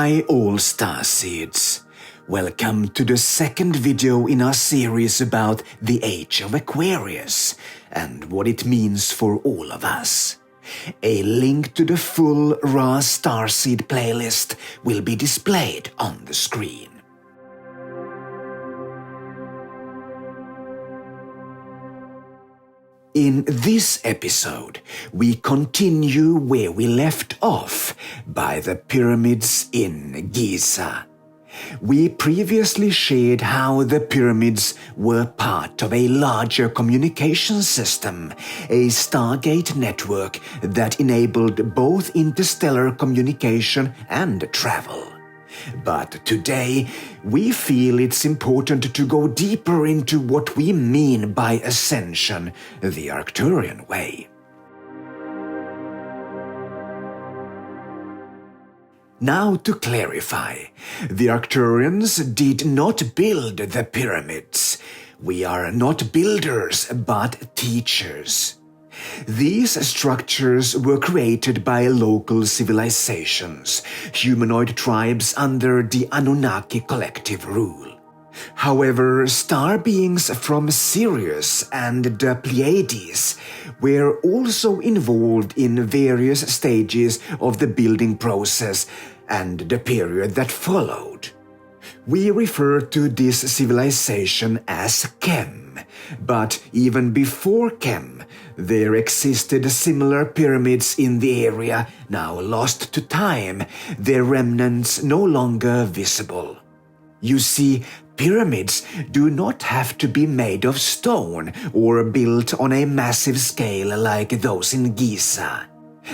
Hi all starseeds! Welcome to the second video in our series about the Age of Aquarius and what it means for all of us. A link to the full raw starseed playlist will be displayed on the screen. In this episode, we continue where we left off by the pyramids in Giza. We previously shared how the pyramids were part of a larger communication system, a Stargate network that enabled both interstellar communication and travel. But today, we feel it's important to go deeper into what we mean by Ascension, the Arcturian way. Now to clarify, the Arcturians did not build the pyramids. We are not builders, but teachers. These structures were created by local civilizations, humanoid tribes under the Anunnaki collective rule. However, star beings from Sirius and the Pleiades were also involved in various stages of the building process and the period that followed. We refer to this civilization as Chem, but even before Chem, there existed similar pyramids in the area, now lost to time, their remnants no longer visible. You see, pyramids do not have to be made of stone or built on a massive scale like those in Giza.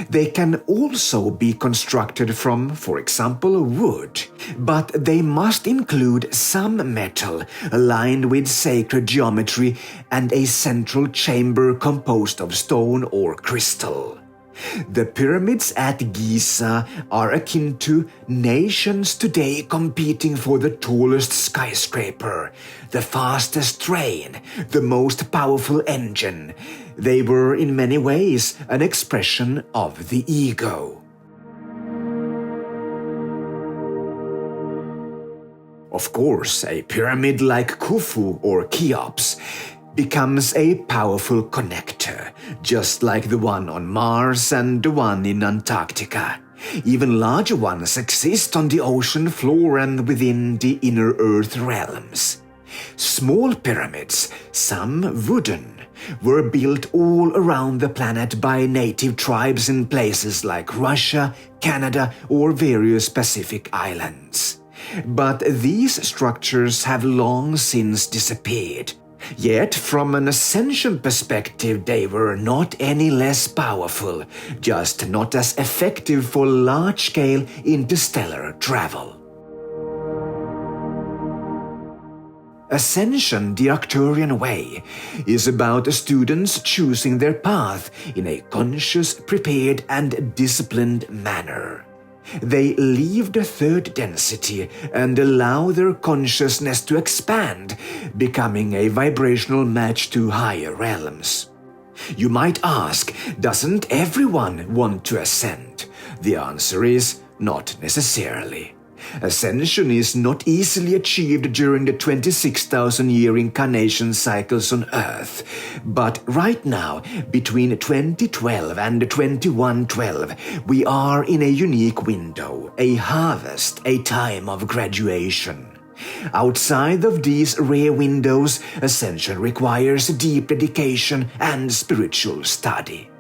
They can also be constructed from, for example, wood, but they must include some metal aligned with sacred geometry and a central chamber composed of stone or crystal. The pyramids at Giza are akin to nations today competing for the tallest skyscraper, the fastest train, the most powerful engine. They were in many ways an expression of the ego. Of course, a pyramid like Khufu or Cheops becomes a powerful connector, just like the one on Mars and the one in Antarctica. Even larger ones exist on the ocean floor and within the inner Earth realms. Small pyramids, some wooden, were built all around the planet by native tribes in places like Russia, Canada, or various Pacific islands. But these structures have long since disappeared. Yet, from an Ascension perspective, they were not any less powerful, just not as effective for large-scale interstellar travel. Ascension, the Arcturian way, is about students choosing their path in a conscious, prepared, and disciplined manner. They leave the third density and allow their consciousness to expand, becoming a vibrational match to higher realms. You might ask, doesn't everyone want to ascend? The answer is, not necessarily. Ascension is not easily achieved during the 26,000-year incarnation cycles on Earth, but right now, between 2012 and 2112, we are in a unique window, a harvest, a time of graduation. Outside of these rare windows, Ascension requires deep dedication and spiritual study.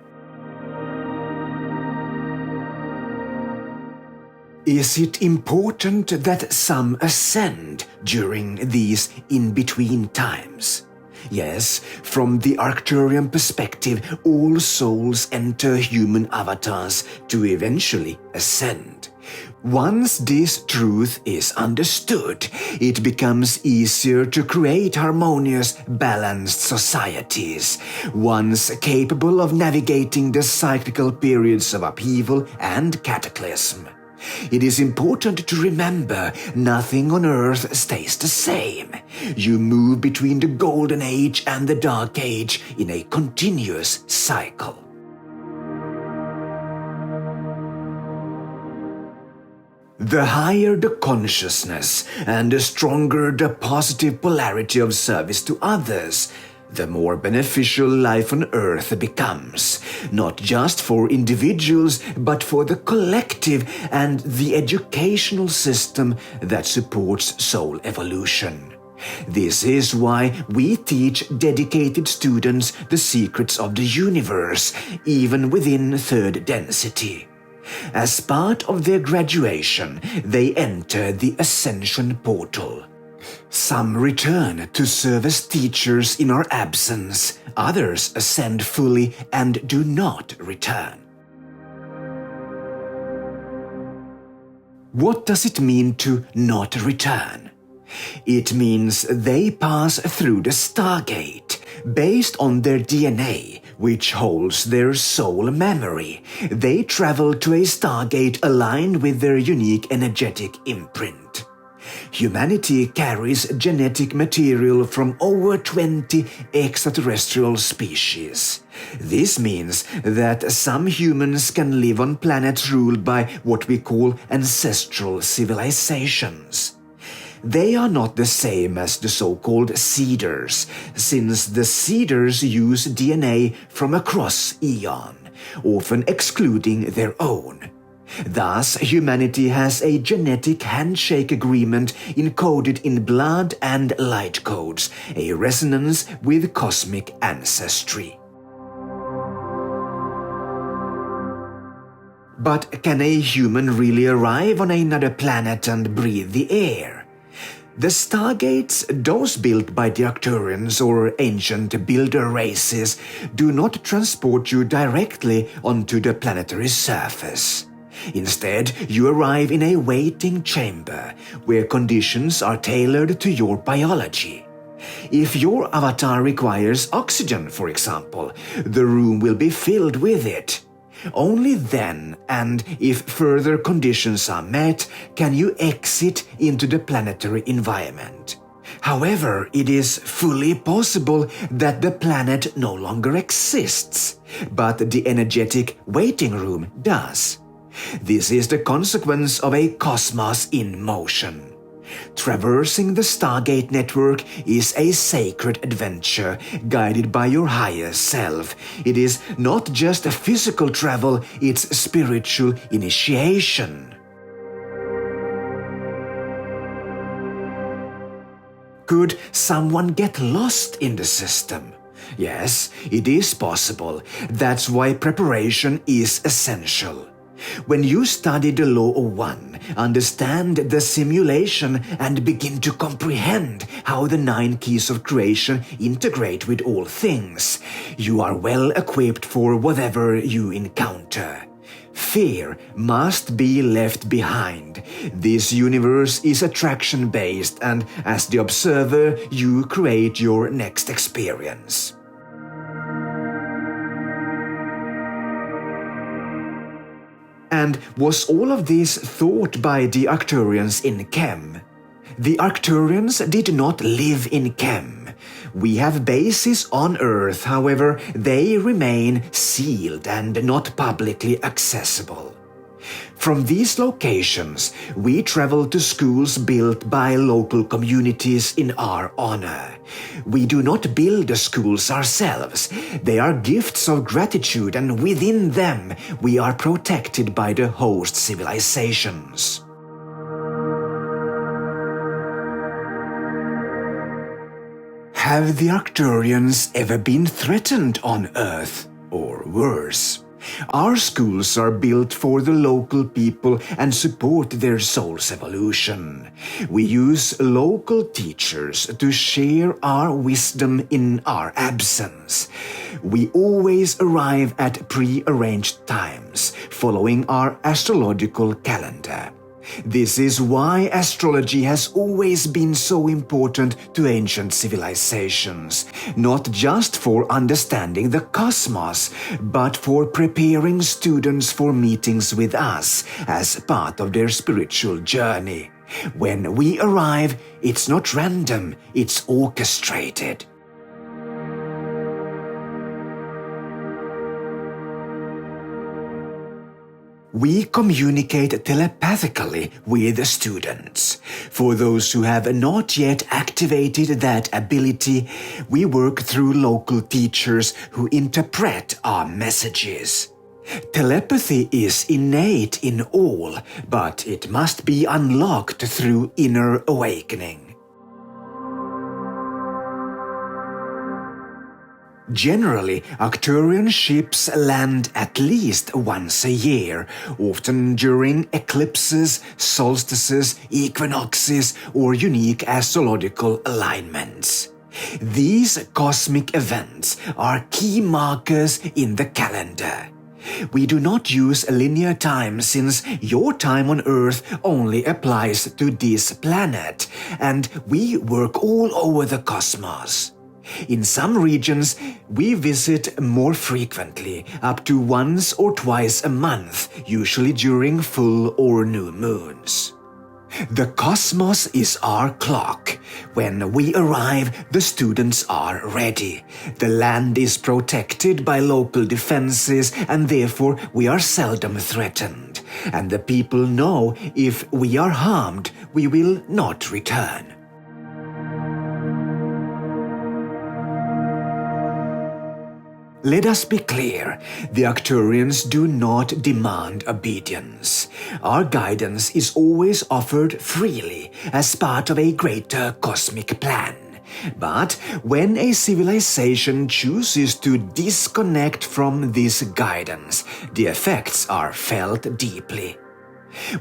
Is it important that some ascend during these in-between times? Yes, from the Arcturian perspective, all souls enter human avatars to eventually ascend. Once this truth is understood, it becomes easier to create harmonious, balanced societies, ones capable of navigating the cyclical periods of upheaval and cataclysm. It is important to remember nothing on Earth stays the same. You move between the Golden Age and the Dark Age in a continuous cycle. The higher the consciousness and the stronger the positive polarity of service to others, the more beneficial life on Earth becomes, not just for individuals, but for the collective and the educational system that supports soul evolution. This is why we teach dedicated students the secrets of the universe, even within third density. As part of their graduation, they enter the Ascension portal. Some return to serve as teachers in our absence, others ascend fully and do not return. What does it mean to not return? It means they pass through the Stargate. Based on their DNA, which holds their soul memory, they travel to a Stargate aligned with their unique energetic imprint. Humanity carries genetic material from over 20 extraterrestrial species. This means that some humans can live on planets ruled by what we call ancestral civilizations. They are not the same as the so-called seeders, since the seeders use DNA from across eon, often excluding their own. Thus, humanity has a genetic handshake agreement encoded in blood and light codes, a resonance with cosmic ancestry. But can a human really arrive on another planet and breathe the air? The Stargates, those built by the Arcturians or ancient builder races, do not transport you directly onto the planetary surface. Instead, you arrive in a waiting chamber, where conditions are tailored to your biology. If your avatar requires oxygen, for example, the room will be filled with it. Only then, and if further conditions are met, can you exit into the planetary environment. However, it is fully possible that the planet no longer exists, but the energetic waiting room does. This is the consequence of a cosmos in motion. Traversing the Stargate network is a sacred adventure guided by your higher self. It is not just a physical travel, it's spiritual initiation. Could someone get lost in the system? Yes, it is possible. That's why preparation is essential. When you study the Law of One, understand the simulation and begin to comprehend how the 9 keys of creation integrate with all things, you are well equipped for whatever you encounter. Fear must be left behind. This universe is attraction-based, and as the observer, you create your next experience. And was all of this thought by the Arcturians in Chem? The Arcturians did not live in Chem. We have bases on Earth, however, they remain sealed and not publicly accessible. From these locations, we travel to schools built by local communities in our honor. We do not build the schools ourselves. They are gifts of gratitude, and within them, we are protected by the host civilizations. Have the Arcturians ever been threatened on Earth, or worse? Our schools are built for the local people and support their soul's evolution. We use local teachers to share our wisdom in our absence. We always arrive at pre-arranged times, following our astrological calendar. This is why astrology has always been so important to ancient civilizations, not just for understanding the cosmos, but for preparing students for meetings with us as part of their spiritual journey. When we arrive, it's not random, it's orchestrated. We communicate telepathically with the students. For those who have not yet activated that ability, we work through local teachers who interpret our messages. Telepathy is innate in all, but it must be unlocked through inner awakening. Generally, Arcturian ships land at least once a year, often during eclipses, solstices, equinoxes, or unique astrological alignments. These cosmic events are key markers in the calendar. We do not use linear time since your time on Earth only applies to this planet, and we work all over the cosmos. In some regions, we visit more frequently, up to once or twice a month, usually during full or new moons. The cosmos is our clock. When we arrive, the students are ready. The land is protected by local defenses, and therefore we are seldom threatened. And the people know if we are harmed, we will not return. Let us be clear, the Arcturians do not demand obedience. Our guidance is always offered freely as part of a greater cosmic plan. But when a civilization chooses to disconnect from this guidance, the effects are felt deeply.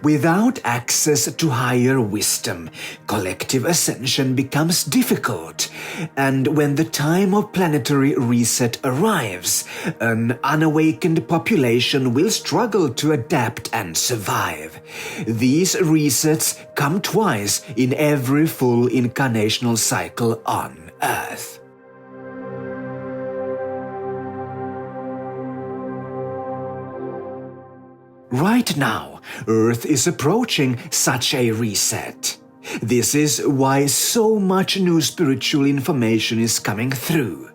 Without access to higher wisdom, collective ascension becomes difficult, and when the time of planetary reset arrives, an unawakened population will struggle to adapt and survive. These resets come twice in every full incarnational cycle on Earth. Right now, Earth is approaching such a reset. This is why so much new spiritual information is coming through.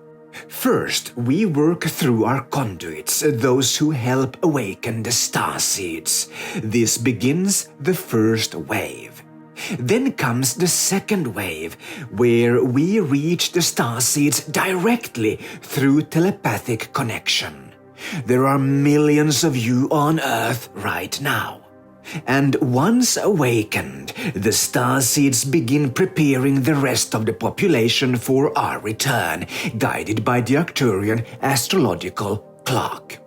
First, we work through our conduits, those who help awaken the starseeds. This begins the first wave. Then comes the second wave, where we reach the starseeds directly through telepathic connection. There are millions of you on Earth right now. And once awakened, the starseeds begin preparing the rest of the population for our return, guided by the Arcturian astrological clock.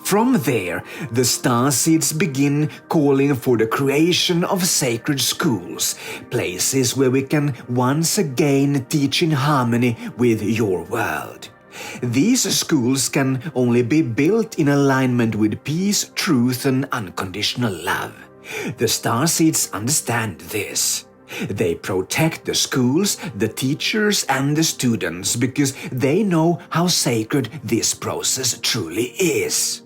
From there, the starseeds begin calling for the creation of sacred schools, places where we can once again teach in harmony with your world. These schools can only be built in alignment with peace, truth, and unconditional love. The starseeds understand this. They protect the schools, the teachers, and the students because they know how sacred this process truly is.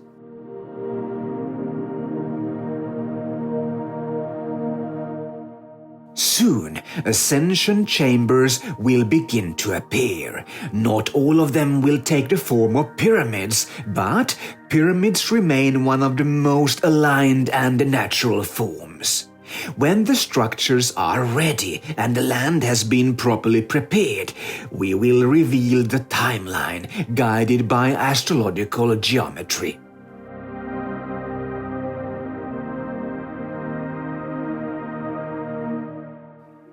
Soon, Ascension chambers will begin to appear. Not all of them will take the form of pyramids, but pyramids remain one of the most aligned and natural forms. When the structures are ready and the land has been properly prepared, we will reveal the timeline, guided by astrological geometry.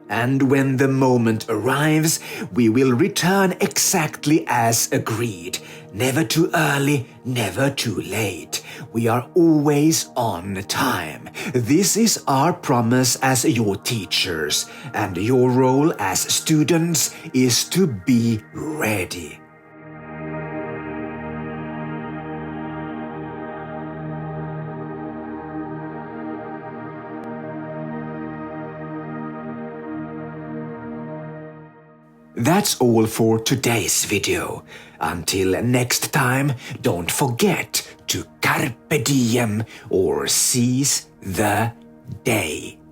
And when the moment arrives, we will return exactly as agreed. Never too early, never too late. We are always on time. This is our promise as your teachers, and your role as students is to be ready. That's all for today's video. Until next time, don't forget to carpe diem or seize the day.